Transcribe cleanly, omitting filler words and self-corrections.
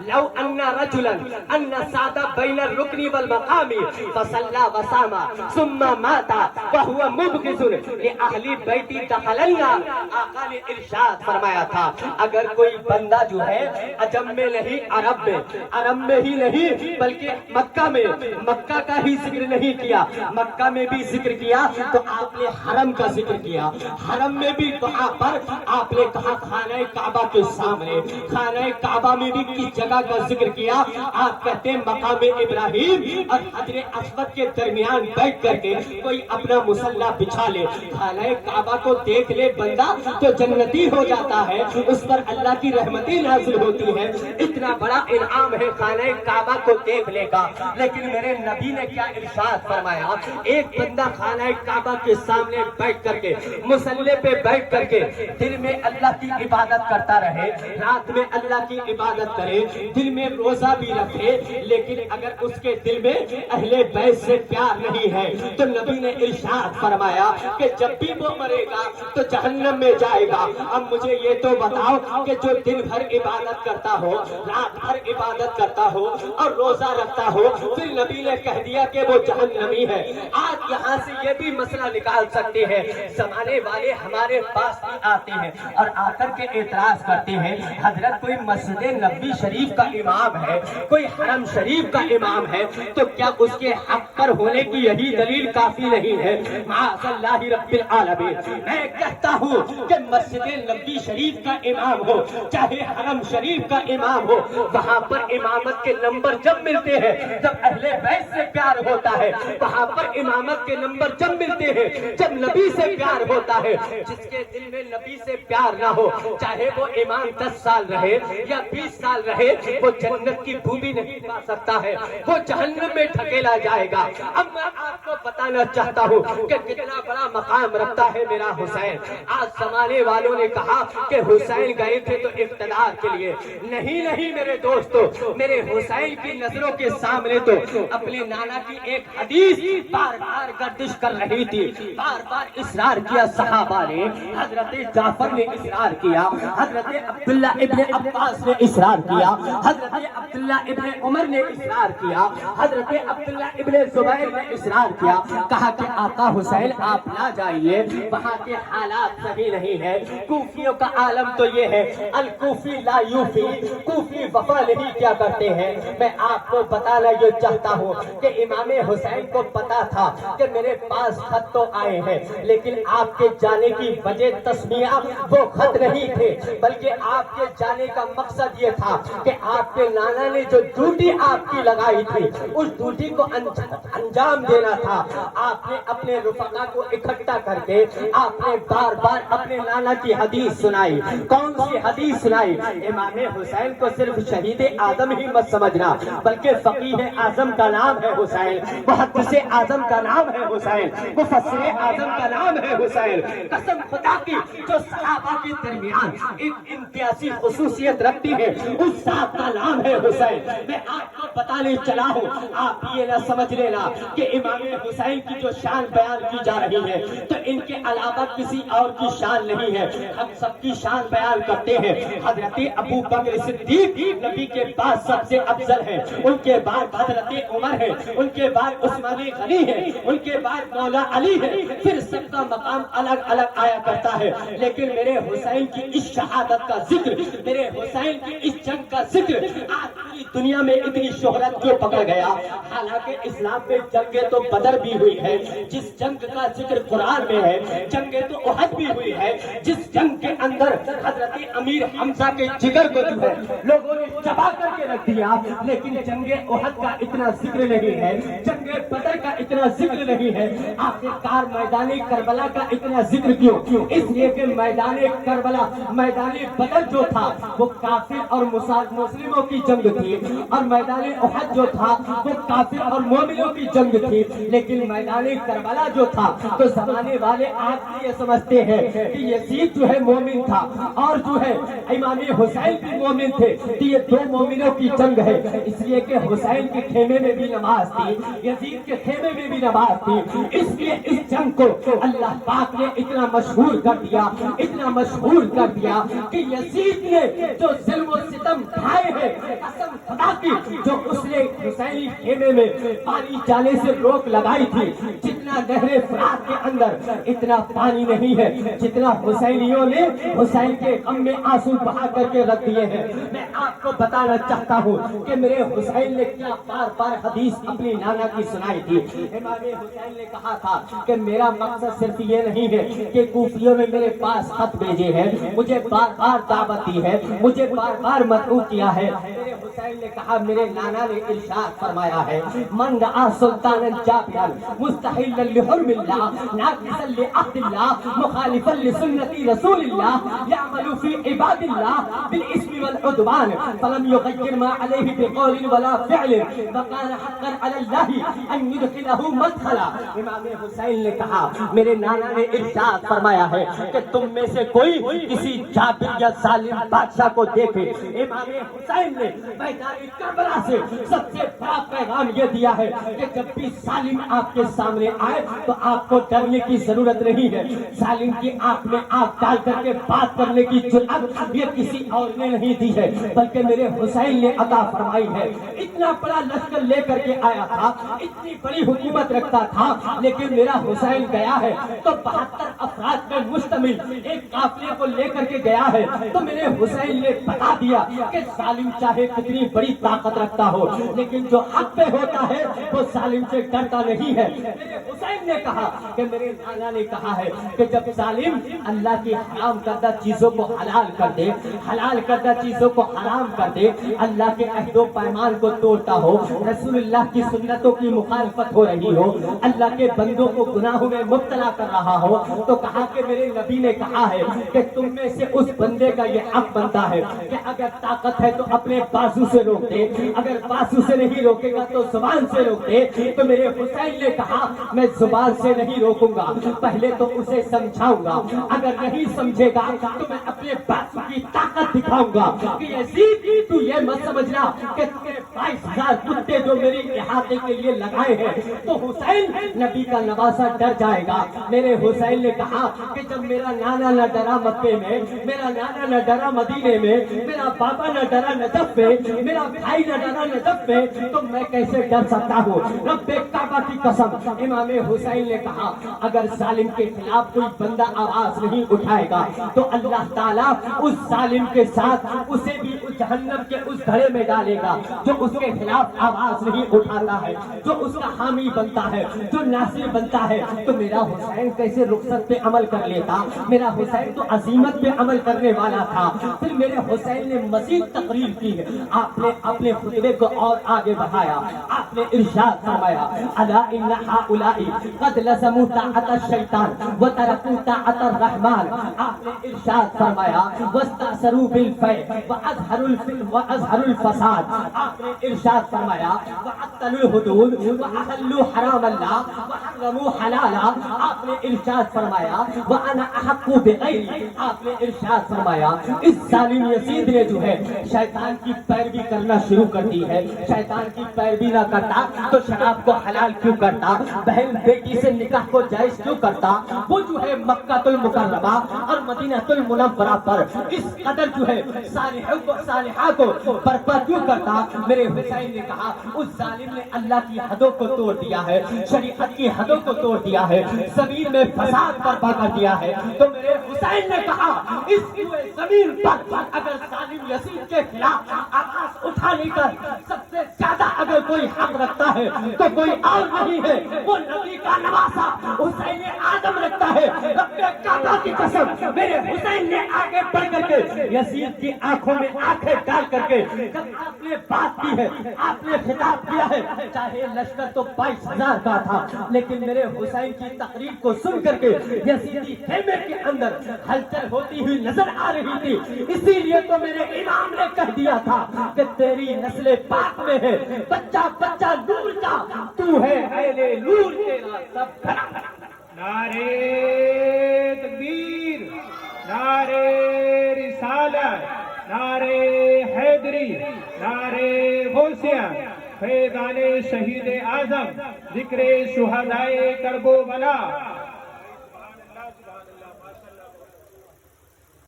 لو ان رجلا ان سعد بین الرکن والمقام فصلى وصام ثم مات وهو مبغض لاہل بیت دخل النار. آقا نے ارشاد فرمایا تھا اگر کوئی بندہ جو ہے عجم میں نہیں عرب میں ہی نہیں بلکہ مکہ کا ہی ذکر نہیں کیا، مکہ میں بھی ذکر کیا تو آپ نے حرم کا ذکر کیا، حرم میں بھی وہاں پر آپ نے کہا خانہ کعبہ کے سامنے، خانہ کعبہ میں بھی کس جگہ کا ذکر کیا؟ آپ کہتے ہیں مقام ابراہیم اور حجر اسود کے درمیان بیٹھ کر کے کوئی اپنا مصلی بچھا لے، خانہ کعبہ کو دیکھ لے بندہ تو جنتی ہو جاتا ہے، اس پر اللہ کی رحمتیں نازل ہوتی ہیں. اتنا بڑا انعام ہے خانہ کعبہ کو دیکھ لے گا. لیکن میرے نبی نے کیا ارشاد فرمایا؟ ایک بندہ خانہ کعبہ کے سامنے بیٹھ کر کے مصلی پہ بیٹھ کر کے دل میں اللہ کی عبادت کرتا رہے، رات میں اللہ کی عبادت کرے، دل میں روزہ بھی رکھے، لیکن اگر اس کے دل میں اہل بیت سے پیار نہیں ہے تو نبی نے ارشاد فرمایا کہ جب بھی وہ مرے گا تو جہنم میں جائے گا. اب مجھے یہ تو بتاؤ کہ جو دن بھر عبادت کرتا ہو، رات بھر عبادت کرتا ہو اور روزہ رکھتا ہو، پھر نبی نے کہہ دیا کہ وہ جہنمی ہے. آج یہاں سے یہ بھی مسئلہ نکال سکتے ہیں، زمانے والے ہمارے پاس بھی آتے ہیں اور آ کر کے اعتراض کرتے ہیں حضرت کوئی مسجد نبوی شریف کا امام ہے، کوئی حرم شریف کا امام ہے تو کیا اس کے حق پر ہونے کی یہی دلیل کافی نہیں ہے؟ معاذ اللہ رب العالمین. میں کہتا ہوں کہ مسجد نبوی شریف کا امام ہو چاہے حرم شریف کا امام ہو، وہاں پر امامت کے نمبر جب ملتے ہیں جب اہل بیت سے پیار ہوتا ہے، وہاں پر امامت کے نمبر جب ملتے ہیں جب نبی سے پیار ہوتا ہے. جس کے دل میں نبی سے پیار نہ ہو چاہے وہ امام 10 سال رہے یا 20 سال رہے، وہ جنت کی بو بھی نہیں پا سکتا ہے، وہ جہنم میں ڈھکیلا جائے گا. اب میں آپ کو بتانا چاہتا ہوں کہ کتنا بڑا مقام رکھتا ہے میرا حسین. آج زمانے والوں نے کہا کہ حسین گئے تھے تو اقتدار کے لیے، نہیں میرے دوستو، میرے حسین کی نظروں کے سامنے تو اپنے نانا کی ایک حدیث بار بار گردش کر رہی تھی، بار بار اصرار کیا صحابہ نے، حضرت جعفر نے اصرار کیا، حضرت عبداللہ ابن عباس نے اصرار کیا، حضرت عبداللہ ابن عمر نے اصرار کیا، حضرت عبداللہ ابن زبیر نے اصرار کیا. کہا کہ آقا حسین آپ نہ جائیے، وہاں کے حالات صحیح نہیں ہے. کوفیوں کا عالم تو یہ ہے الکوفی لا یوفی، کوفی وفا نہیں کیا کرتے ہیں. میں آپ کو بتانا یہ چاہتا ہوں کہ امام حسین کو پتا تھا کہ میرے پاس خط تو آئے ہیں لیکن آپ کے جانے کی وجہ تسمیہ وہ خط نہیں تھے، بلکہ آپ کے جانے کا مقصد یہ تھا کہ آپ کے نانا نے جو ڈیوٹی آپ کی لگائی تھی اس ڈیوٹی کو انجام دینا تھا. آپ نے اپنے رفقا کو اکٹھا کر کے آپ نے بار بار اپنے نانا کی حدیث سنائی. کون سی حدیث سنائی؟ امام حسین کو صرف شہید اعظم ہی مت سمجھنا بلکہ فقیہ اعظم کا نام ہے حسین، محدث اعظم کا نام ہے حسین، مفسر اعظم کا نام ہے حسین. قسم خدا کی جو صحابہ کے درمیان ایک امتیازی خصوصیت رکھتی ہے اس ذات کا نام ہے حسین. میں آپ کو بتانے چلا ہوں، آپ یہ نہ سمجھ لینا کہ امام حسین کی جو شان بیان کی جا رہی ہے تو ان کے علاوہ کسی اور کی شان نہیں ہے. ہم سب کی شان بیان کرتے ہیں. حضرت ابو بکر صدیق نبی کے بعد سب سے افضل ہے، ان کے بعد حضرت عمر ہے، ان کے بعد عثمان غنی ہے، ان کے بعد مولا علی ہے. پھر سب کا مقام الگ الگ آیا کرتا ہے، لیکن میرے حسین کی اس شہادت کا ذکر، میرے حسین کی اس جنگ کا ذکر آج پوری دنیا میں اتنی شہرت کیوں پکڑ گیا؟ حالانکہ اسلام میں جنگیں تو بدر بھی ہوئی ہے، جس جنگ کا ذکر قرآن میں ہے، جنگیں تو احد بھی ہوئی ہے، جس جنگ کے اندر حضرت امیر حمزہ کے جگر کو جو ہے لوگوں نے چبا کر کے رکھ دیا، لیکن جنگ احد کا اتنا ذکر نہیں ہے، جنگ بدر کا اتنا ذکر نہیں ہے. آخرکار میدان کربلا کا اتنا ذکر کیوں؟ اس لیے کہ میدان کربلا، میدان بدر جو تھا وہ کافر اور مسلموں کی جنگ تھی، اور میدان احد جو تھا وہ کافر اور مومنوں کی جنگ تھی. لیکن میدان کربلا جو تھا تو زمانے والے آج یہ سمجھتے ہیں کہ یزید جو ہے مومن تھا اور جو ہے امام حسین بھی مومن تھے، کہ یہ دو مومنوں کی جنگ ہے، اس لیے کہ حسین کے خیمے میں بھی نماز تھی، یزید کے خیمے میں بھی نماز تھی، اس لیے اس جنگ کو اللہ پاک نے اتنا مشہور کر دیا، اتنا مشہور کر دیا کہ یزید نے جو ظلم و ستم ڈھائے ہیں، قسم خدا کی جو اس نے حسینی خیمے میں پانی جانے سے روک لگائی تھی، جتنا نہر فرات کے اندر اتنا پانی نہیں ہے جتنا حسینیوں نے حسین کے غم میں آنسو بہا کر کے رکھ دیے ہیں۔ میں آپ کو بتانا چاہتا ہوں کہ میرے حسین نے کیا بار بار حدیث اپنی نانا کی سنائی تھی۔ امام حسین نے کہا تھا کہ میرا مقصد صرف یہ نہیں ہے کہ کوفیوں نے میرے پاس خط بھیجے ہیں، مجھے بار بار دعوت دی ہے، مجھے بار بار مدعو کیا ہے۔ میرے حسین نے کہا، میرے نانا نے ارشاد فرمایا ہے، من رعا سلطانا جابرا مستحلا لحرم اللہ ناقصا لعہد اللہ مخالفا لسنت رسول اللہ یعمل فی عباد اللہ بالاسم والعدوان فلم یغیر ما علیہ بقول ولا فعل وکان حقا علی اللہ ان یدخلہ مدخلا۔ امام حسین نے کہا، میرے نانا نے ارشاد فرمایا ہے کہ تم میں سے کوئی کسی جابر یا ظالم بادشاہ کو دیکھے۔ امام حسین نے میدان کربلا سے سب سے بڑا پیغام یہ دیا ہے کہ جب بھی ظالم آپ کے سامنے آئے تو آپ کو ڈرنے کی ضرورت نہیں ہے۔ ظالم کی آنکھ میں آنکھ ڈال کر کے بات کرنے کی جرأت یہ کسی اور نے نہیں دی ہے، بلکہ میرے حسین نے عطا فرمائی ہے۔ اتنا بڑا لشکر لے کر کے آیا تھا، اتنی بڑی حکومت رکھتا تھا، لیکن میرا حسین گیا ہے تو 72 افراد پر مشتمل ایک قافلے کو لے کر کے گیا ہے، تو میرے حسین نے بتا دیا کہ ظالم چاہے کتنی بڑی طاقت رکھتا ہو لیکن جو حق پہ ہوتا ہے وہ ظالم سے ڈرتا نہیں ہے۔ میرے حسین نے کہا کہ میرے نانا نے کہا ہے کہ جب ظالم اللہ کی حرام کردہ چیزوں کو حلال کر دے، حلال کردہ چیزوں کو حرام کر دے، اللہ کے عہد و پیمان کو توڑتا ہو، رسول اللہ کی سنتوں کی مخالفت ہو رہی ہو، اللہ کے بندوں کو گناہوں میں مبتلا کر رہا ہو، تو کہا کہ میرے نبی نے کہا ہے کہ تم میں سے اس بندے کا یہ حق بنتا ہے کہ اگر طاقت ہے تو اپنے بازو سے روک دے، اگر بازو سے نہیں روکے گا تو زبان سے روک دے۔ تو میرے حسین نے کہا، میں زبان سے نہیں روکوں گا، پہلے تو اسے سمجھاؤں گا، اگر نہیں سمجھے گا تو میں اپنے بازو کی طاقت دکھاؤں گا کہ یزید تو یہ مت سمجھنا کہ تیرے 22,000 کتے جو میری احاطے کے لیے لگائے ہیں تو حسین نبی کا نواسا ڈر جائے گا۔ میرے حسین نے کہا کہ جب میرا نانا نہ ڈرا مکے میں، میرا نانا نہ ڈرا مدینے میں، میرا بابا نہ ڈرا نجف میں، میرا بھائی نہ ڈرا نجف میں، تو میں کیسے ڈر سکتا ہوں؟ رب کعبہ کی قسم، امام حسین نے کہا اگر ظالم کے خلاف کوئی بندہ آواز نہیں اٹھائے گا تو اللہ تعالیٰ اس ظالم کے ساتھ اسے بھی اس جہنم کے اس گھڑے میں ڈالے گا جو اس کے خلاف آواز نہیں اٹھاتا ہے، جو اس کا حامی بنتا ہے، جو ناصر بنتا ہے۔ تو میرا حسین کیسے رخصت پہ عمل کر لیتا؟ میرا حسین تو عزیمت پہ عمل کرنے والا تھا۔ پھر میرے حسین نے مزید تقریر کی، آپ نے اپنے خطبے کو اور آگے بڑھایا، آپ نے ارشاد فرمایا، الا ان هؤلاء قد لزموا طاعت الشیطان وترکوا طاعت الرحمن۔ آپ نے ارشاد فرمایا، واستأثروا بالفیء واظہروا الفساد۔ آپ نے ارشاد فرمایا، وعطلوا الحدود واحلوا حرام اللہ وحرموا حلالا۔ آپ نے ارشاد فرمایا، وانا احق بغیری۔ آپ نے ارشاد فرمایا، اس ظالم یزید نے جو ہے شیطان کی پیروی کرنا شروع کر دی ہے، شیطان کی پیروی نہ کرتا تو شراب کو حلال کیوں کرتا، بہن بیٹی سے نکاح کو جائز کیوں کرتا، وہ جو ہے مکہ المکرمہ اور مدینہ المنورہ پر اس قدر جو ہے صالحہ کو برپا کیوں کرتا۔ میرے حسین نے کہا اس ظالم نے اللہ کی حدوں کو توڑ دیا ہے، شریعت کی حدوں کو توڑ دیا ہے، زمین میں فساد برپا کر دیا ہے۔ تو میرے حسین نے کہا اس پورے زمین پر اگر ظالم یزید کے خلاف آواز اٹھانے کا سب سے زیادہ اگر کوئی حق رکھتا ہے تو کوئی اور نہیں ہے، وہ نبی کا نواسا حسین آدم رکھتا ہے۔ رب کعبہ کی قسم، میرے حسین نے آگے بڑھ کر کے یزید کی آنکھوں میں آنکھیں ڈال کر کے جب آپ نے بات کی ہے، آپ نے خطاب کیا ہے، چاہے لشکر تو 22,000 کا تھا لیکن میرے حسین کی تقریر کو سن کر کے یزیدی خیمے کے اندر ہلچل ہوتی ہوئی نظر آ رہی تھی۔ اسی لیے تو میرے امام نے کہہ دیا تھا کہ تیری نسل پاک میں ہے بچہ بچہ نور کا، تو ہے اہل نور تیرا سب گھر۔ نعرے تکبیر، نعرے رسالت، نعرے حیدری، نعرے غوثیہ، فیضان شہید اعظم، ذکر شہدائے کرب و بلا،